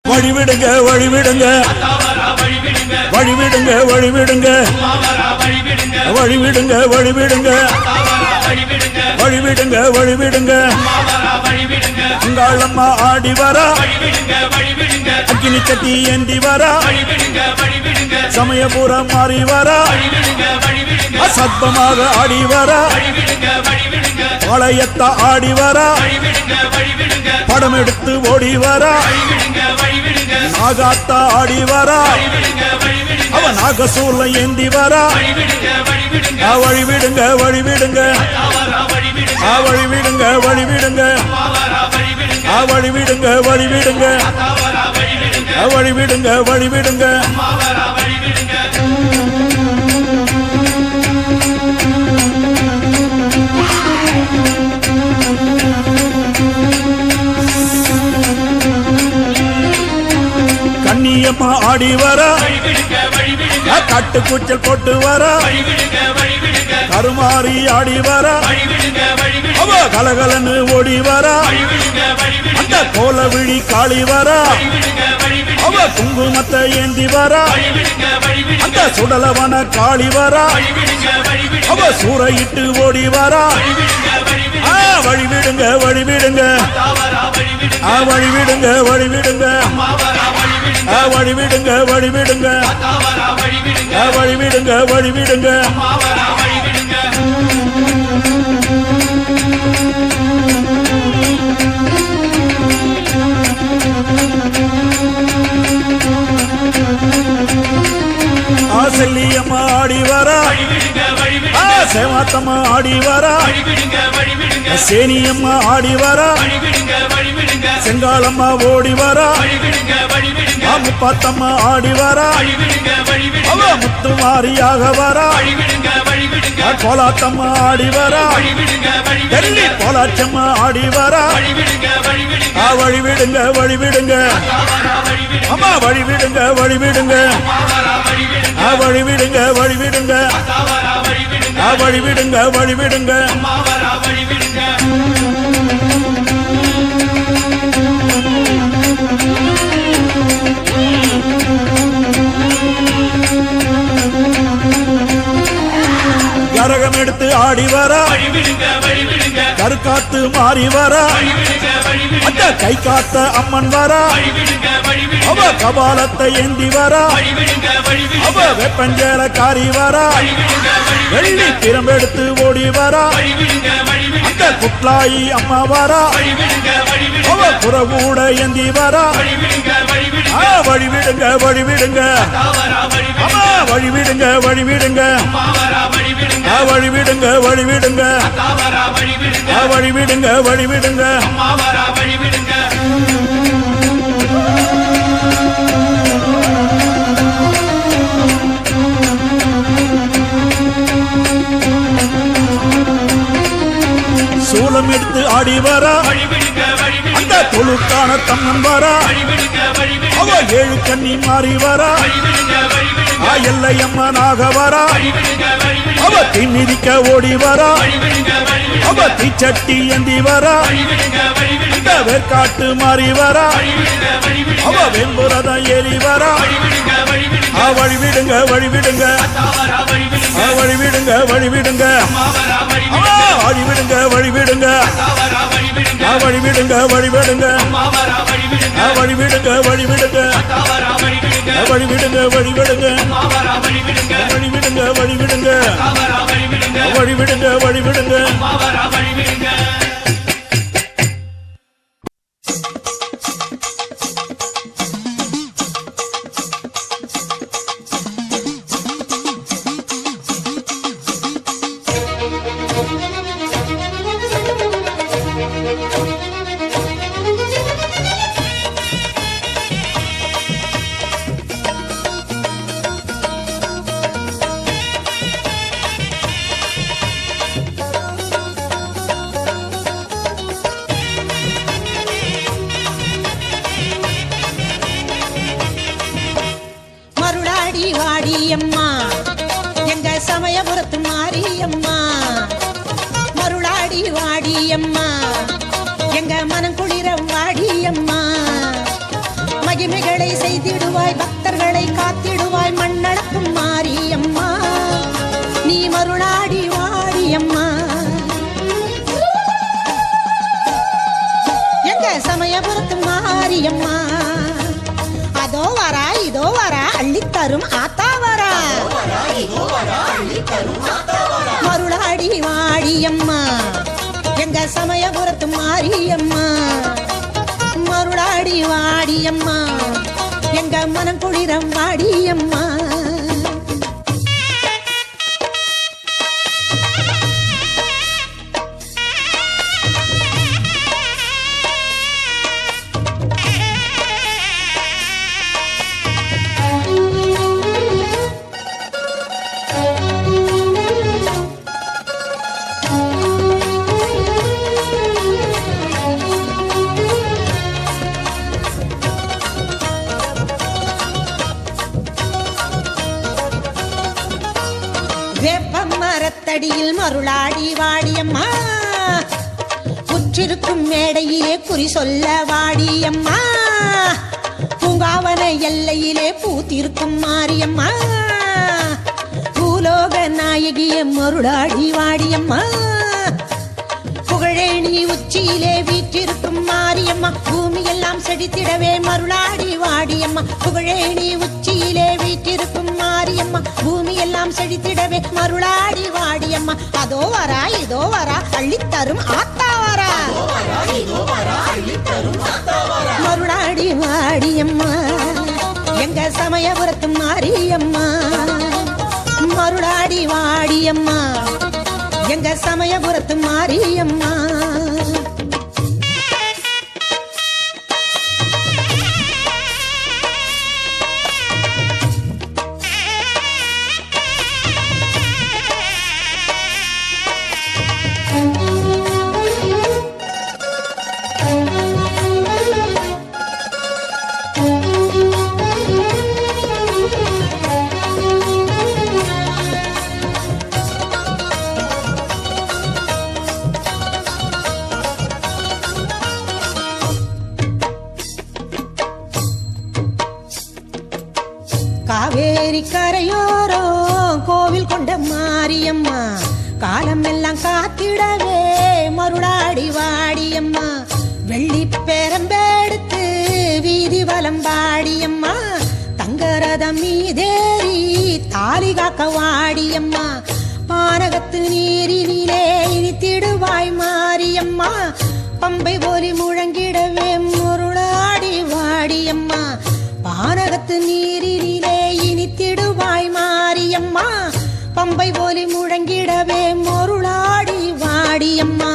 வழிவிடுங்க வழிவிடுங்க வழிவிடுங்க வழிவிடுங்க வழிவிடுங்க வழிவிடுங்க வழிவிடுங்க வழிவிடுங்க அங்காளம்மா ஆடி வரா அக்கினி கட்டி ஏந்தி வரா சமயபுரம் மாறி வரா அசத்தமாக ஆடி வரா பாளையத்த ஆடி வரா படம் எடுத்து ஓடி வரா நாகாத்தா ஆடி வரா அவ நாகசூல ஏந்தி வரா வழிவிடுங்க வழிவிடுங்க வழிவிடுங்க வழிவிடுங்க வழிவிடுங்க வழிவிடுங்க வழிவிடுங்க வழிவிடுங்க கண்ணியம்மா ஆடி வரா கட்டு கூச்சல் போட்டு வரா கருமாறி ஆடி வரா அவ கலகலன்னு ஓடி வரா அந்த கோல விழி காளி வரா அவ குங்குமத்தை ஏந்தி வரா அந்த சுடலவன காளி வரா அவ சூறையிட்டு ஓடி வரா வழிவிடுங்க வழிவிடுங்க வழிவிடுங்க வழிவிடுங்க வழிவிடுங்க வழிவிடுங்க வழிவிடுங்க வழிவிடுங்க செல்லியம்மா ஆடி வரா சேமாத்தம்மா ஆடி வரா சேனியம்மா ஆடி வரா செங்காலம்மா ஓடி வரா முப்பாத்தம்மா ஆடி வரா அவ முத்துமாரியாக வரா கோலாத்தம்மா ஆடி வரா டெல்லி கோலாச்சம்மா ஆடி வரா வழிவிடுங்க வழிவிடுங்க அம்மா வழிவிடுங்க வழிவிடுங்க வழிவிடுங்க வழிவிடுங்க வழிவிடுங்க வழிவிடுங்க கரகம் எடுத்து ஆடி வரா கருக்காத்து மாறி வரா அந்த கை காத்த அம்மன் வரா அவ கபாலத்தை ஏந்தி வரா அவ வெப்பஞ்சேல காரி வரா வெள்ளி திறம்பெடுத்து ஓடி வரா அந்த குட்லாயி அம்மா வரா அவ புறகூட ஏந்தி வரா வழிவிடுங்க வழிவிடுங்க அம்மா வழிவிடுங்க வழிவிடுங்க வழிவிடுங்க வழிவிடுங்க வழிவிடுங்க வழிவிடுங்க சூலம் எடுத்து ஆடி வரா அந்த தொழுக்கான தம்மன் வரா அவ ஏழு கண்ணி மாறி வரா எல்லையம்மனாக வரா அவ தீமிதிக்க ஓடி வரா அவ தீச்சட்டி ஏந்தி வரா இந்த வேர்காட்டு மாறி வரா அவ வெண்புரதம் ஏறி வரா வழிவிடுங்க வழிவிடுங்க வழிவிடுங்க வழிவிடுங்க வழிவிடுங்க வழிவிடுங்க வழிவிடுங்க வழிவிடுங்க வழிவிடுங்க வழிவிடுங்க வழிவிடுங்க வழிவிடுங்க வழிவிடுங்க வழிவிடுங்க வழிவிடுங்க வாடியம்மா எங்க சமயபுரத்து மாரியம்மா மருளாடி வாடியம்மா எங்க மனம் குளிர வாடியம்மா மகிமைகளை செய்திடுவாய் பக்தர்களை காத்திடுவாய் மண்ணளக்கும் மாரியம்மா நீ மருளாடி வாடியம்மா எங்க சமயபுரத்து மாரியம்மா அதோ வரா இதோ வரா அள்ளித்தரும் ஆத்தா வரா மருளாடி வாடியம்மா எங்க சமயபுரத்து மாரியம்மா மருளாடி வாடியம்மா எங்க மனம் குளிரம் வாடியம்மா மரத்தடியில் மருளாடி வாடியம்மா புற்றிருக்கும் மேடையிலே குறி சொல்ல வாடியம்மா பூங்காவன எல்லையிலே பூத்திருக்கும் மாரியம்மா பூலோக நாயகிய மருளாடி வாடியம்மா புகழேணி உச்சியிலே வீற்றிருக்கும் மாரியம்மா பூமியெல்லாம் செழித்திடவே மருளாடி வாடியம்மா புகழேணி உச்சியிலே வீற்றிருக்கும் மாரியம்மா பூமியெல்லாம் செழித்திடவே மருளாடி வாடியம்மா அதோ வரா இதோ வரா அள்ளித்தரும் ஆத்தா வரா மருளாடி வாடியம்மா எங்க சமயபுரத்து மாரியம்மா மருளாடி வாடியம்மா எங்க சமயபுரத்து மாரியம்மா காவேரி கரையோரோ கோவில் கொண்ட மாரியம்மா காலம் எல்லாம் காத்திடவே மருளாடி வாடியம்மா வெள்ளி பேரம்பெடுத்து வீதி வலம் வாடியம்மா தங்கரதம் மீதேறி தாலி காக்க வாடியம்மா பானகத்து நீரினிலே இனித்திடுவாய் மாரியம்மா பம்பை போலி முழங்கிடவே மருளாடி வாடியம்மா பானகத்து நீரினிலே இனித்திடுவாய் மாரியம்மா பம்பை போலி முழங்கிடவே மருளாடி வாடியம்மா